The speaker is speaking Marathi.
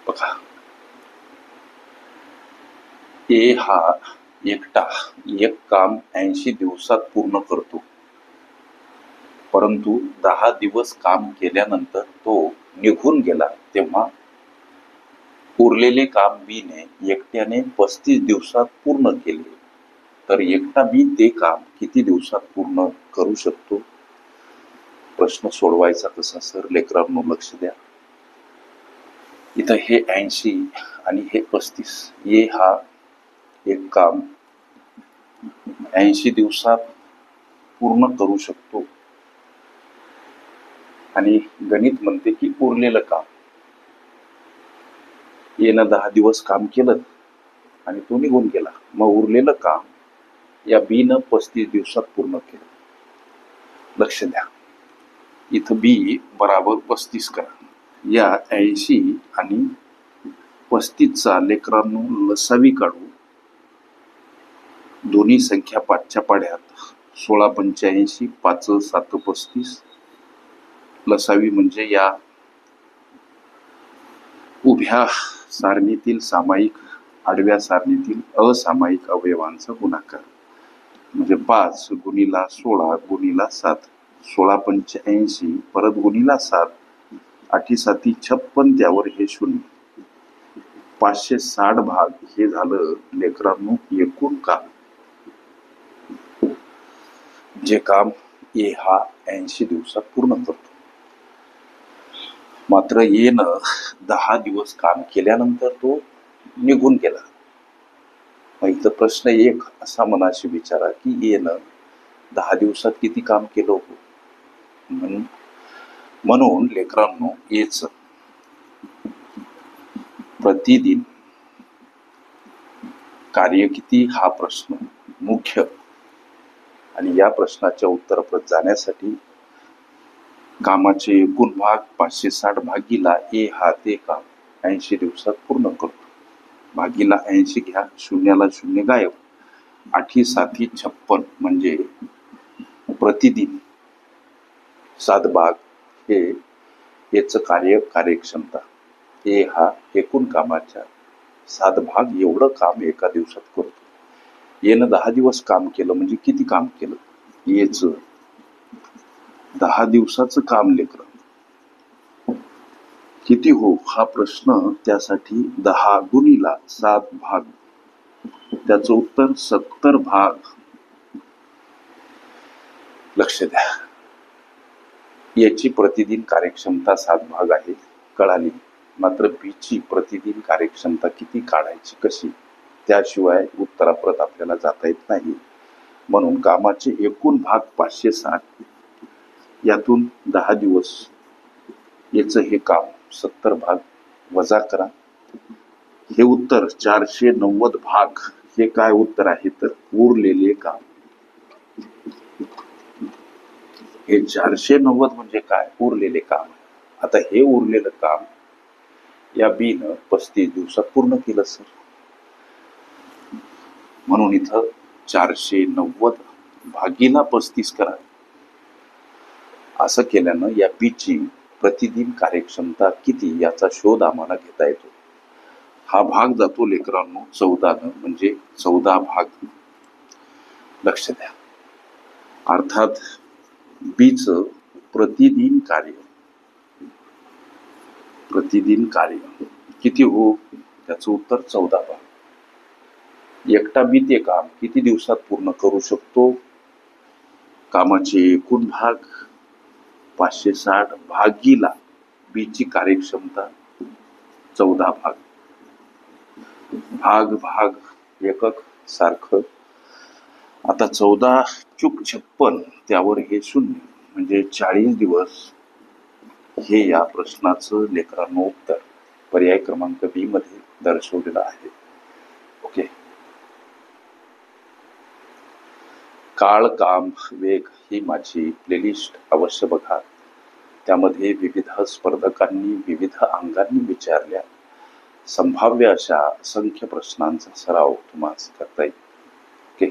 बघा, ए हा एकटा एक काम 80 दिवसात पूर्ण करतो, परंतु 10 दिवस काम केल्यानंतर तो निघून गेला तेव्हा उरलेले काम बी ने एकट्याने 35 दिवसात पूर्ण केले, तर एकटा बी ते काम किती दिवसात पूर्ण करू शकतो? प्रश्न सोडवायचा कसा सर? लेकरांनो लक्ष द्या. इथं हे 80 आणि हे 35, ए हा एक काम 80 दिवसात पूर्ण करू शकतो आणि गणित म्हणते की उरलेलं काम, येनं 10 दिवस काम केलं आणि तो निघून गेला, मग उरलेलं काम या बी न 35 दिवसात पूर्ण केलं. लक्ष द्या, इथं बी बराबर 35 करा. या 80 आणि 35चा लेकरांनो लसावी काढू. दोन्ही संख्या पाचच्या पाड्यात, 16 85, 5 7 35. लसावी म्हणजे या उभ्या सारणीतील सामायिक आडव्या सारणीतील असामायिक अवयवांचा गुणाकार, म्हणजे 5 गुणिला 16 गुणिला 7, 16 85 परत गुणिला 7, 8 7 56, त्यावर हे 0, 560 भाग. हे झालं लेकरांनो एकूण काम, जे काम ए हा 80 दिवसात पूर्ण करतो. मात्र ए न 10 दिवस काम केल्यानंतर तो निघून गेला. मग इथं प्रश्न एक असा मनाशी विचारा की ए न 10 दिवसात किती काम केलं हो? म्हणून लेकरांनो एच प्रतिदिन कार्य किती हा प्रश्न मुख्य, आणि या प्रश्नाच्या उत्तराप्रत जाण्यासाठी कामाचे एकूण भाग 560 भागीला ए हा ते काम 80 दिवसात पूर्ण करतो, भागीला 80 घ्या, शून्याला शून्य गायब, 8 7 56 म्हणजे प्रतिदिन 7 भाग. हे याचं कार्यक्षमता. ए हा एकूण कामाच्या 7 भाग एवढं काम एका दिवसात करतो. येनं 10 दिवस काम केलं म्हणजे किती काम केलं? येच 10 दिवसाचं काम लेकरं किती हो हा प्रश्न. त्यासाठी 10 गुणिला 7 भाग, त्याचं उत्तर 70 भाग. लक्ष द्या, याची प्रतिदिन कार्यक्षमता 7 भाग आहे, कळाली. मात्र बीची प्रतिदिन कार्यक्षमता किती काढायची, कशी? त्याशिवाय उत्तराप्रत आपल्याला जाता येत नाही. म्हणून कामाचे एकूण भाग 560, यातून 10 दिवस याचं हे काम 70 भाग वजा करा. हे उत्तर 490 भाग. हे काय उत्तर आहे तर उरलेले काम. हे 490 म्हणजे काय? उरलेले काम. आता हे उरलेलं काम या बी न 35 दिवसात पूर्ण केलं सर. म्हणून इथं 490 भागीला 35 करा. असं केल्यानं या बीची प्रतिदिन कार्यक्षमता किती याचा शोध आम्हाला घेता येतो. हा भाग जातो लेकरांनो 14 न, म्हणजे 14 भाग. लक्ष द्या, अर्थात बीच प्रतिदिन कार्य किती हो? त्याचं उत्तर 14 भाग. एकटा बी ते काम किती दिवसात पूर्ण करू शकतो? कामाचे एकूण भाग 560 भागीला बीची कार्यक्षमता 14 भाग. भाग भाग एकक सारखं. आता 14 चूक 56, त्यावर हे 0, म्हणजे 40 दिवस. हे या प्रश्नाचं लेकरांनो उत्तर पर्याय क्रमांक बी मध्ये दर्शवलेलं आहे. ओके. काळ काम वेग ही माझी प्लेलिस्ट अवश्य बघा. त्यामध्ये विविध स्पर्धकांनी विविध अंगांनी विचारल्या संभाव्य अशा असंख्य प्रश्नांचा सराव तुम्हाला करता येईल. ओके.